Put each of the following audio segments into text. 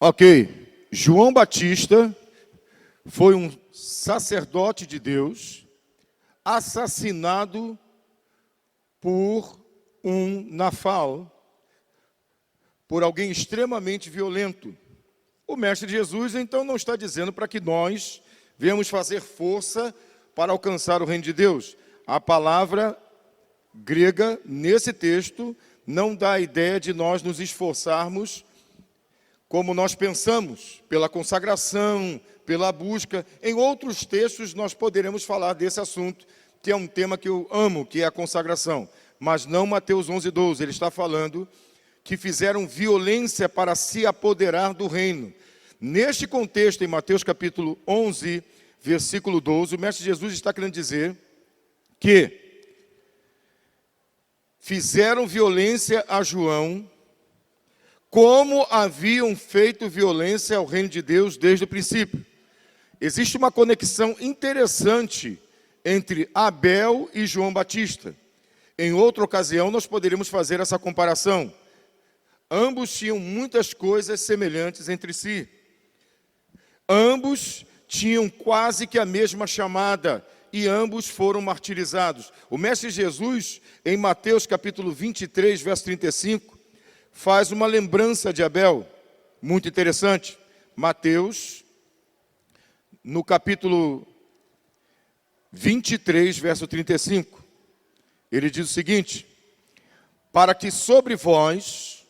Ok, João Batista foi um sacerdote de Deus assassinado por um nafal, por alguém extremamente violento. O Mestre Jesus, então, não está dizendo para que nós venhamos fazer força para alcançar o reino de Deus. A palavra grega, nesse texto, não dá a ideia de nós nos esforçarmos como nós pensamos, pela consagração, pela busca. Em outros textos nós poderemos falar desse assunto, que é um tema que eu amo, que é a consagração. Mas não Mateus 11:12, ele está falando que fizeram violência para se apoderar do reino. Neste contexto, em Mateus capítulo 11, versículo 12, o Mestre Jesus está querendo dizer que fizeram violência a João, como haviam feito violência ao reino de Deus desde o princípio. Existe uma conexão interessante entre Abel e João Batista. Em outra ocasião, nós poderíamos fazer essa comparação. Ambos tinham muitas coisas semelhantes entre si. Ambos tinham quase que a mesma chamada e ambos foram martirizados. O Mestre Jesus, em Mateus capítulo 23, verso 35, faz uma lembrança de Abel, muito interessante. Mateus, no capítulo 23, verso 35, ele diz o seguinte: para que sobre vós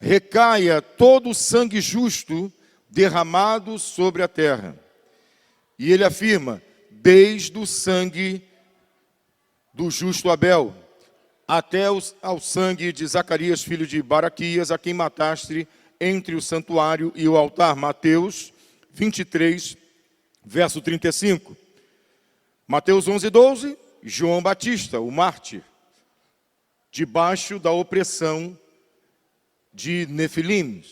recaia todo o sangue justo derramado sobre a terra. E ele afirma, desde o sangue do justo Abel, até ao sangue de Zacarias, filho de Baraquias, a quem mataste entre o santuário e o altar. Mateus 23, verso 35. Mateus 11:12, João Batista, o mártir, debaixo da opressão de Nefilim.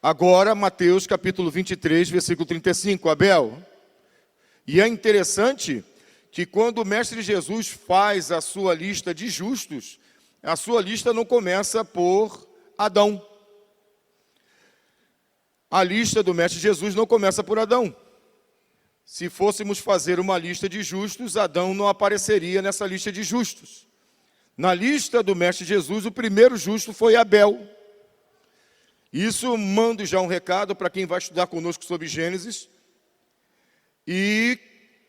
Agora, Mateus capítulo 23, versículo 35, Abel. E é interessante que quando o Mestre Jesus faz a sua lista de justos, a sua lista não começa por Adão. A lista do Mestre Jesus não começa por Adão. Se fôssemos fazer uma lista de justos, Adão não apareceria nessa lista de justos. Na lista do Mestre Jesus, o primeiro justo foi Abel. Isso mando já um recado para quem vai estudar conosco sobre Gênesis, e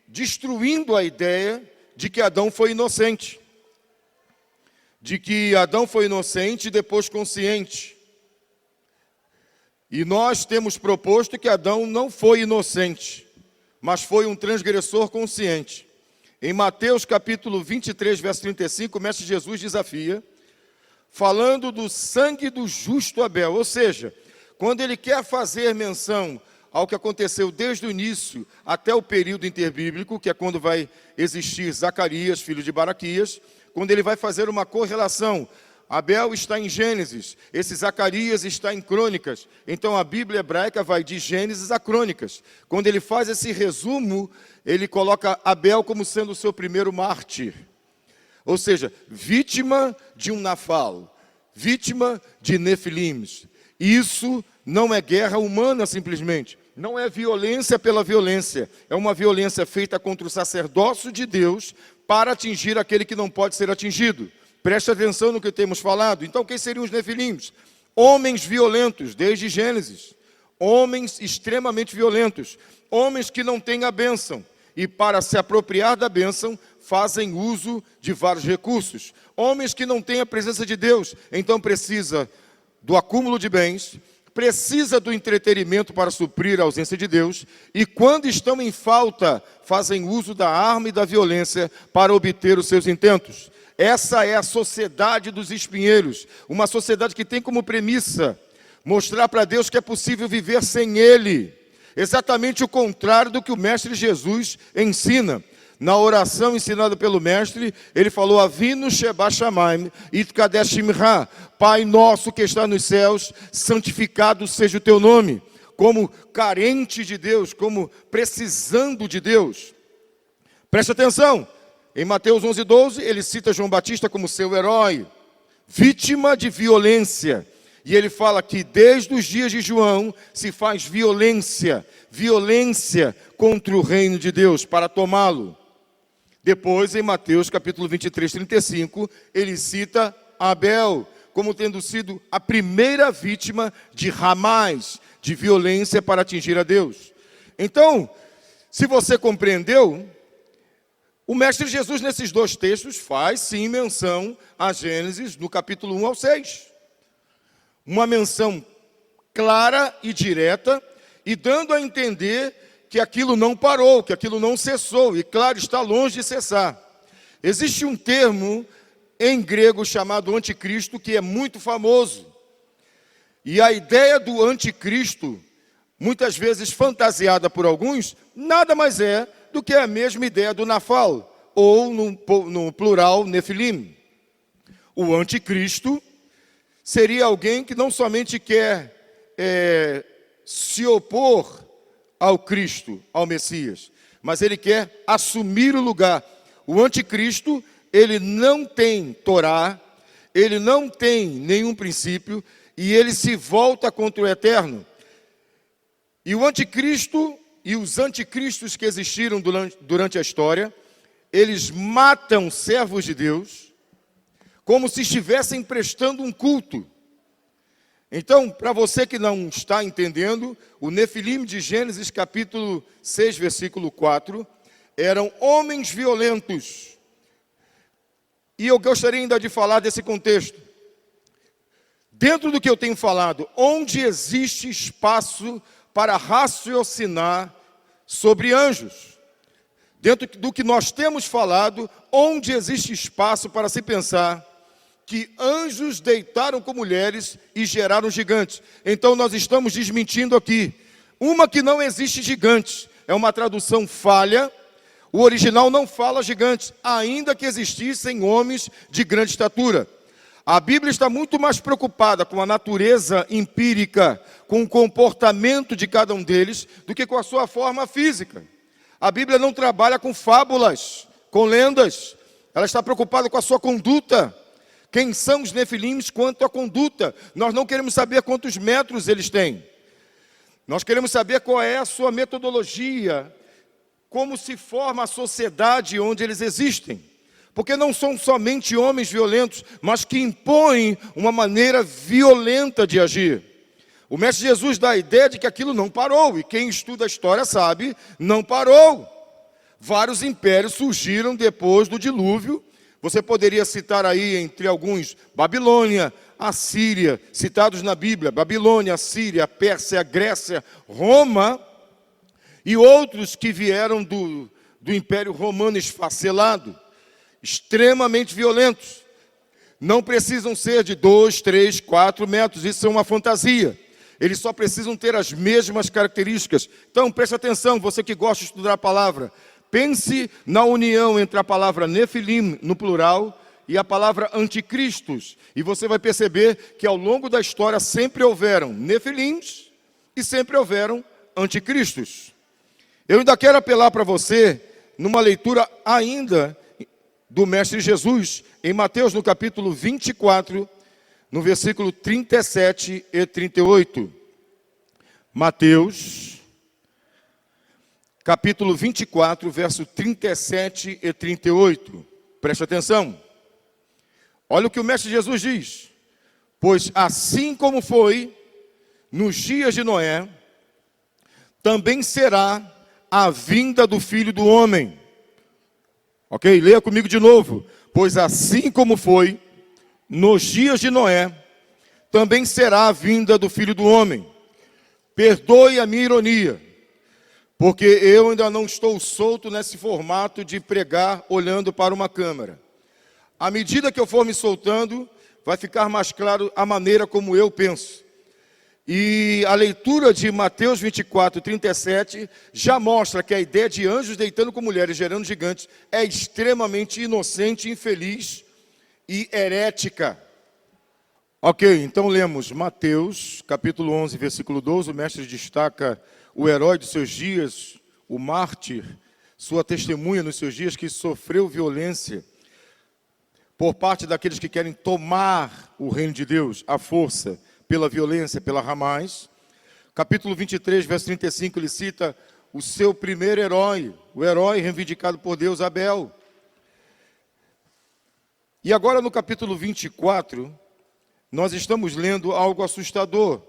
destruindo a ideia de que Adão foi inocente. De que Adão foi inocente e depois consciente. E nós temos proposto que Adão não foi inocente, mas foi um transgressor consciente. Em Mateus capítulo 23, verso 35, o Mestre Jesus desafia, falando do sangue do justo Abel. Ou seja, quando ele quer fazer menção ao que aconteceu desde o início até o período interbíblico, que é quando vai existir Zacarias, filho de Baraquias, quando ele vai fazer uma correlação. Abel está em Gênesis, esse Zacarias está em Crônicas. Então a Bíblia hebraica vai de Gênesis a Crônicas. Quando ele faz esse resumo, ele coloca Abel como sendo o seu primeiro mártir. Ou seja, vítima de um nafal, vítima de Nefilim. Isso não é guerra humana simplesmente. Não é violência pela violência. É uma violência feita contra o sacerdócio de Deus para atingir aquele que não pode ser atingido. Preste atenção no que temos falado. Então, quem seriam os Nefilins? Homens violentos, desde Gênesis. Homens extremamente violentos. Homens que não têm a bênção. E para se apropriar da bênção, fazem uso de vários recursos. Homens que não têm a presença de Deus. Então, precisa do acúmulo de bens, precisa do entretenimento para suprir a ausência de Deus, e quando estão em falta, fazem uso da arma e da violência para obter os seus intentos. Essa é a sociedade dos espinheiros, uma sociedade que tem como premissa mostrar para Deus que é possível viver sem Ele. Exatamente o contrário do que o Mestre Jesus ensina. Na oração ensinada pelo Mestre, ele falou, Avinu Sheba Shamayim, Itkadesh Shimcha, Pai nosso que está nos céus, santificado seja o teu nome. Como carente de Deus, como precisando de Deus. Preste atenção, em Mateus 11:12, ele cita João Batista como seu herói, vítima de violência. E ele fala que desde os dias de João se faz violência contra o reino de Deus para tomá-lo. Depois, em Mateus capítulo 23, 35, ele cita Abel como tendo sido a primeira vítima de ramais, de violência para atingir a Deus. Então, se você compreendeu, o Mestre Jesus nesses dois textos faz sim menção a Gênesis no capítulo 1 ao 6. Uma menção clara e direta e dando a entender que aquilo não parou, que aquilo não cessou, e claro, está longe de cessar. Existe um termo em grego chamado anticristo que é muito famoso. E a ideia do anticristo, muitas vezes fantasiada por alguns, nada mais é do que a mesma ideia do Nafal, ou no plural, Nefilim. O anticristo seria alguém que não somente quer se opor ao Cristo, ao Messias, mas ele quer assumir o lugar. O anticristo, ele não tem Torá, ele não tem nenhum princípio, e ele se volta contra o eterno. E o anticristo e os anticristos que existiram durante a história, eles matam servos de Deus, como se estivessem prestando um culto. Então, para você que não está entendendo, o Nefilim de Gênesis capítulo 6, versículo 4, eram homens violentos. E eu gostaria ainda de falar desse contexto. Dentro do que eu tenho falado, onde existe espaço para raciocinar sobre anjos? Dentro do que nós temos falado, onde existe espaço para se pensar que anjos deitaram com mulheres e geraram gigantes. Então nós estamos desmentindo aqui. Uma que não existe gigantes, é uma tradução falha. O original não fala gigantes, ainda que existissem homens de grande estatura. A Bíblia está muito mais preocupada com a natureza empírica, com o comportamento de cada um deles, do que com a sua forma física. A Bíblia não trabalha com fábulas, com lendas. Ela está preocupada com a sua conduta. Quem são os nefilins quanto à conduta? Nós não queremos saber quantos metros eles têm. Nós queremos saber qual é a sua metodologia, como se forma a sociedade onde eles existem. Porque não são somente homens violentos, mas que impõem uma maneira violenta de agir. O Mestre Jesus dá a ideia de que aquilo não parou, e quem estuda a história sabe, não parou. Vários impérios surgiram depois do dilúvio. Você poderia citar aí, entre alguns, Babilônia, Assíria, citados na Bíblia, Babilônia, Assíria, Pérsia, Grécia, Roma, e outros que vieram do Império Romano esfacelado, extremamente violentos. Não precisam ser de 2, 3, 4 metros, isso é uma fantasia. Eles só precisam ter as mesmas características. Então, preste atenção, você que gosta de estudar a palavra. Pense na união entre a palavra Nefilim, no plural, e a palavra anticristos. E você vai perceber que ao longo da história sempre houveram Nefilims e sempre houveram anticristos. Eu ainda quero apelar para você, numa leitura ainda do Mestre Jesus, em Mateus no capítulo 24, no versículo 37 e 38. Mateus capítulo 24, verso 37 e 38. Preste atenção. Olha o que o Mestre Jesus diz. Pois assim como foi nos dias de Noé, também será a vinda do Filho do Homem. Ok? Leia comigo de novo. Pois assim como foi nos dias de Noé, também será a vinda do Filho do Homem. Perdoe a minha ironia, porque eu ainda não estou solto nesse formato de pregar olhando para uma câmera. À medida que eu for me soltando, vai ficar mais claro a maneira como eu penso. E a leitura de Mateus 24, 37, já mostra que a ideia de anjos deitando com mulheres, gerando gigantes, é extremamente inocente, infeliz e herética. Ok, então lemos Mateus, capítulo 11, versículo 12, o mestre destaca o herói dos seus dias, o mártir, sua testemunha nos seus dias, que sofreu violência por parte daqueles que querem tomar o reino de Deus, à força, pela violência, pela Hamas. Capítulo 23, verso 35, ele cita o seu primeiro herói, o herói reivindicado por Deus, Abel. E agora no capítulo 24, nós estamos lendo algo assustador.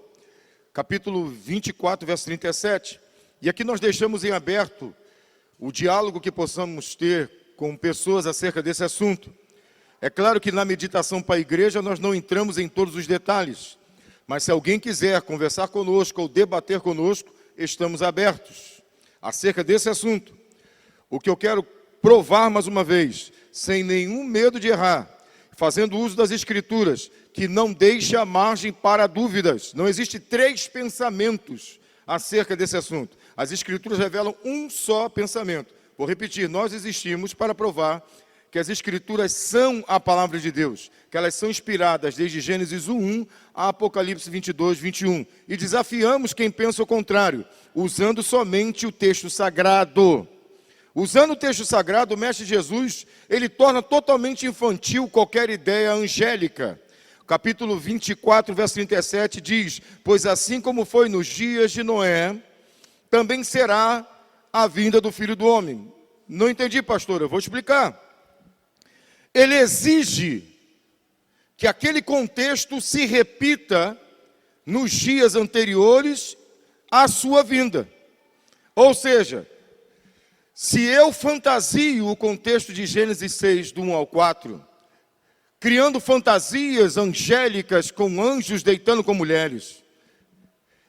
Capítulo 24, verso 37. E aqui nós deixamos em aberto o diálogo que possamos ter com pessoas acerca desse assunto. É claro que na meditação para a igreja nós não entramos em todos os detalhes, mas se alguém quiser conversar conosco ou debater conosco, estamos abertos acerca desse assunto. O que eu quero provar mais uma vez, sem nenhum medo de errar, fazendo uso das Escrituras, que não deixa margem para dúvidas. Não existe três pensamentos acerca desse assunto. As Escrituras revelam um só pensamento. Vou repetir, nós existimos para provar que as Escrituras são a palavra de Deus, que elas são inspiradas desde Gênesis 1 a Apocalipse 22, 21. E desafiamos quem pensa o contrário, usando somente o texto sagrado. Usando o texto sagrado, o Mestre Jesus, ele torna totalmente infantil qualquer ideia angélica. Capítulo 24, verso 37 diz: pois assim como foi nos dias de Noé, também será a vinda do Filho do Homem. Não entendi, pastor, eu vou explicar. Ele exige que aquele contexto se repita nos dias anteriores à sua vinda. Ou seja, se eu fantasio o contexto de Gênesis 6, do 1 ao 4, criando fantasias angélicas com anjos deitando com mulheres,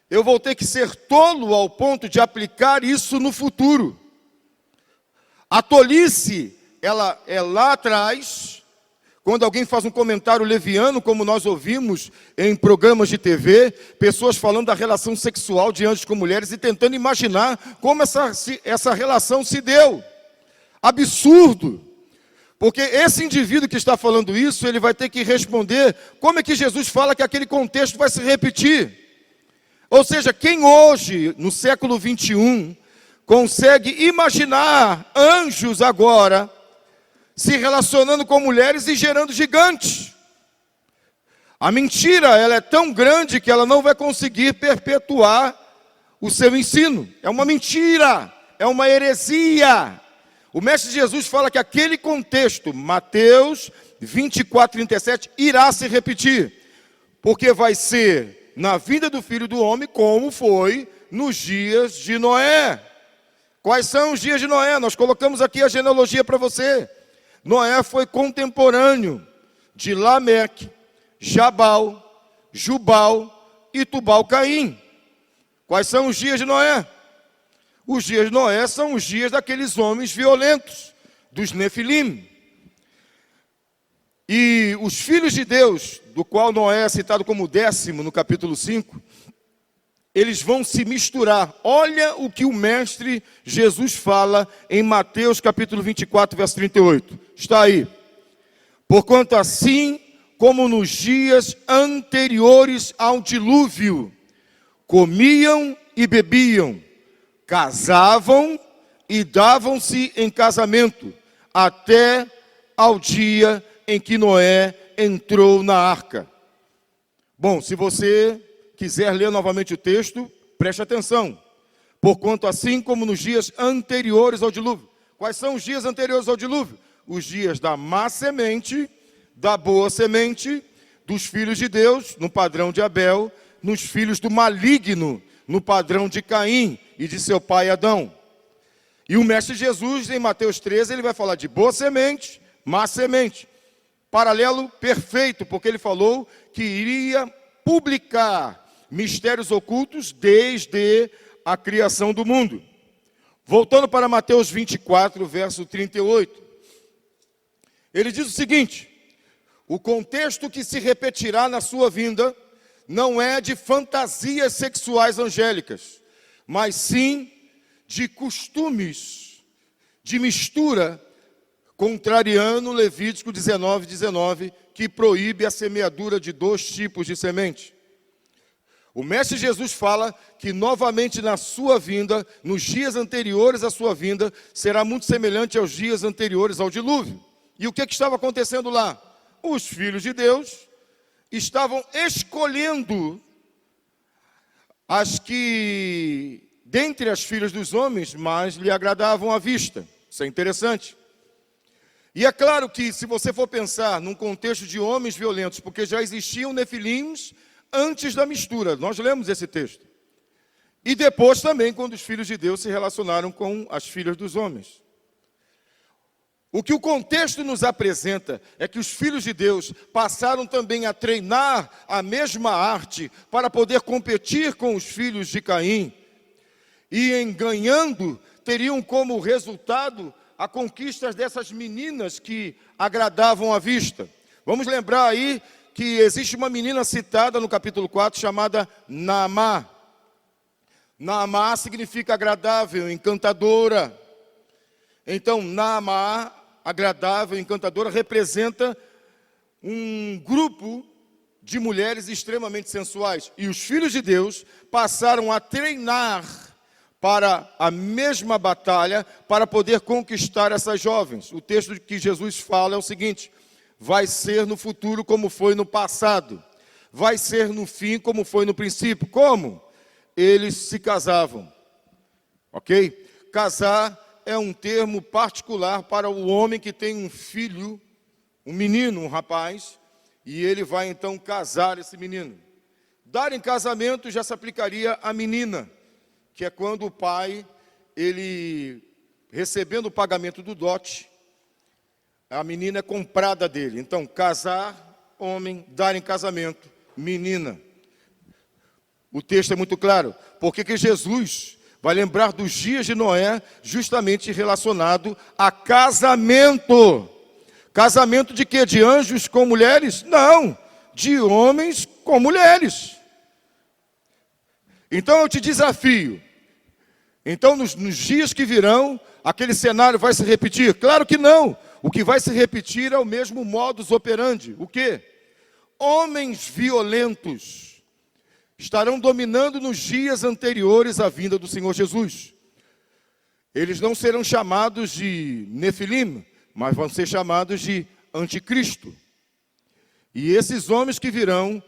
eu vou ter que ser tolo ao ponto de aplicar isso no futuro. A tolice, ela é lá atrás, quando alguém faz um comentário leviano, como nós ouvimos em programas de TV, pessoas falando da relação sexual de anjos com mulheres e tentando imaginar como essa relação se deu. Absurdo! Porque esse indivíduo que está falando isso, ele vai ter que responder como é que Jesus fala que aquele contexto vai se repetir. Ou seja, quem hoje, no século 21, consegue imaginar anjos agora se relacionando com mulheres e gerando gigantes? A mentira, ela é tão grande que ela não vai conseguir perpetuar o seu ensino. É uma mentira, é uma heresia. O Mestre Jesus fala que aquele contexto, Mateus 24, 37, irá se repetir. Porque vai ser na vinda do Filho do Homem, como foi nos dias de Noé. Quais são os dias de Noé? Nós colocamos aqui a genealogia para você. Noé foi contemporâneo de Lameque, Jabal, Jubal e Tubal-Caim. Quais são os dias de Noé? Os dias de Noé são os dias daqueles homens violentos, dos Nefilim. E os filhos de Deus, do qual Noé é citado como 10º no capítulo 5, eles vão se misturar. Olha o que o Mestre Jesus fala em Mateus capítulo 24, verso 38. Está aí. Porquanto assim como nos dias anteriores ao dilúvio, comiam e bebiam, casavam e davam-se em casamento, até ao dia em que Noé entrou na arca. Bom, se você quiser ler novamente o texto, preste atenção. Porquanto assim como nos dias anteriores ao dilúvio. Quais são os dias anteriores ao dilúvio? Os dias da má semente, da boa semente, dos filhos de Deus, no padrão de Abel, nos filhos do maligno, no padrão de Caim e de seu pai Adão. E o Mestre Jesus, em Mateus 13, ele vai falar de boa semente, má semente. Paralelo perfeito, porque ele falou que iria publicar mistérios ocultos desde a criação do mundo. Voltando para Mateus 24, verso 38. Ele diz o seguinte: o contexto que se repetirá na sua vinda não é de fantasias sexuais angélicas, mas sim de costumes, de mistura, contrariando Levítico 19, 19, que proíbe a semeadura de 2 tipos de semente. O Mestre Jesus fala que novamente na sua vinda, nos dias anteriores à sua vinda, será muito semelhante aos dias anteriores ao dilúvio. E o que estava acontecendo lá? Os filhos de Deus estavam escolhendo as que, dentre as filhas dos homens, mais lhe agradavam à vista. Isso é interessante. E é claro que, se você for pensar num contexto de homens violentos, porque já existiam nefilims antes da mistura, nós lemos esse texto. E depois também, quando os filhos de Deus se relacionaram com as filhas dos homens. O que o contexto nos apresenta é que os filhos de Deus passaram também a treinar a mesma arte para poder competir com os filhos de Caim. E em ganhando, teriam como resultado a conquista dessas meninas que agradavam à vista. Vamos lembrar aí que existe uma menina citada no capítulo 4 chamada Naamá. Naamá significa agradável, encantadora. Então, Naamá, agradável, encantadora, representa um grupo de mulheres extremamente sensuais. E os filhos de Deus passaram a treinar para a mesma batalha, para poder conquistar essas jovens. O texto que Jesus fala é o seguinte: vai ser no futuro como foi no passado. Vai ser no fim como foi no princípio. Como? Eles se casavam. Ok? Casar é um termo particular para o homem que tem um filho, um menino, um rapaz, e ele vai então casar esse menino. Dar em casamento já se aplicaria à menina, que é quando o pai, ele recebendo o pagamento do dote, a menina é comprada dele. Então, casar, homem, dar em casamento, menina. O texto é muito claro, porque que Jesus vai lembrar dos dias de Noé, justamente relacionado a casamento. Casamento de quê? De anjos com mulheres? Não, de homens com mulheres. Então eu te desafio. Então nos dias que virão, aquele cenário vai se repetir? Claro que não. O que vai se repetir é o mesmo modus operandi. O quê? Homens violentos estarão dominando nos dias anteriores à vinda do Senhor Jesus. Eles não serão chamados de Nefilim, mas vão ser chamados de Anticristo. E esses homens que virão,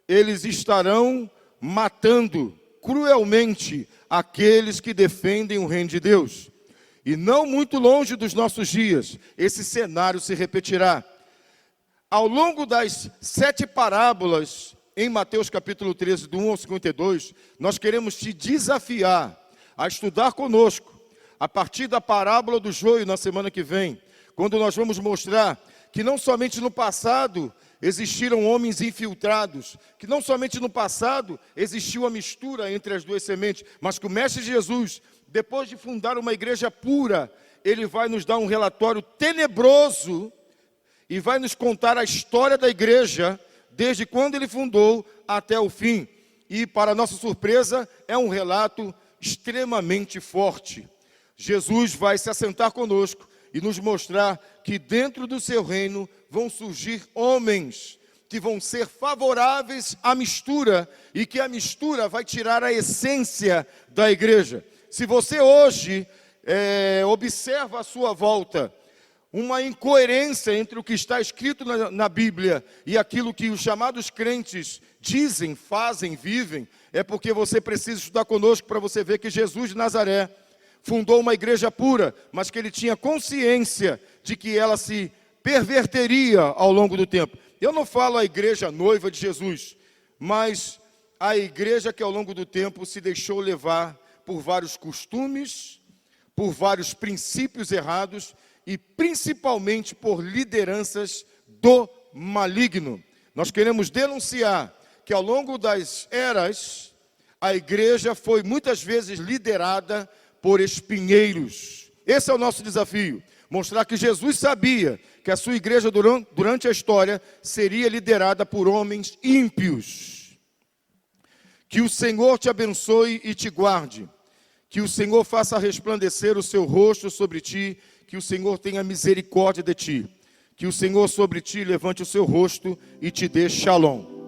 eles estarão matando cruelmente aqueles que defendem o reino de Deus. E não muito longe dos nossos dias, esse cenário se repetirá. Ao longo das 7 parábolas, em Mateus capítulo 13, do 1 ao 52, nós queremos te desafiar a estudar conosco, a partir da parábola do joio na semana que vem, quando nós vamos mostrar que não somente no passado existiram homens infiltrados, que não somente no passado existiu a mistura entre as duas sementes, mas que o Mestre Jesus, depois de fundar uma igreja pura, ele vai nos dar um relatório tenebroso e vai nos contar a história da igreja, desde quando ele fundou até o fim. E, para nossa surpresa, é um relato extremamente forte. Jesus vai se assentar conosco e nos mostrar que dentro do seu reino vão surgir homens que vão ser favoráveis à mistura e que a mistura vai tirar a essência da igreja. Se você hoje observa à sua volta uma incoerência entre o que está escrito na Bíblia e aquilo que os chamados crentes dizem, fazem, vivem, é porque você precisa estudar conosco para você ver que Jesus de Nazaré fundou uma igreja pura, mas que ele tinha consciência de que ela se perverteria ao longo do tempo. Eu não falo a igreja noiva de Jesus, mas a igreja que ao longo do tempo se deixou levar por vários costumes, por vários princípios errados, e principalmente por lideranças do maligno. Nós queremos denunciar que ao longo das eras, a igreja foi muitas vezes liderada por espinheiros. Esse é o nosso desafio, mostrar que Jesus sabia que a sua igreja durante a história seria liderada por homens ímpios. Que o Senhor te abençoe e te guarde, que o Senhor faça resplandecer o seu rosto sobre ti, que o Senhor tenha misericórdia de ti, que o Senhor sobre ti levante o seu rosto e te dê shalom.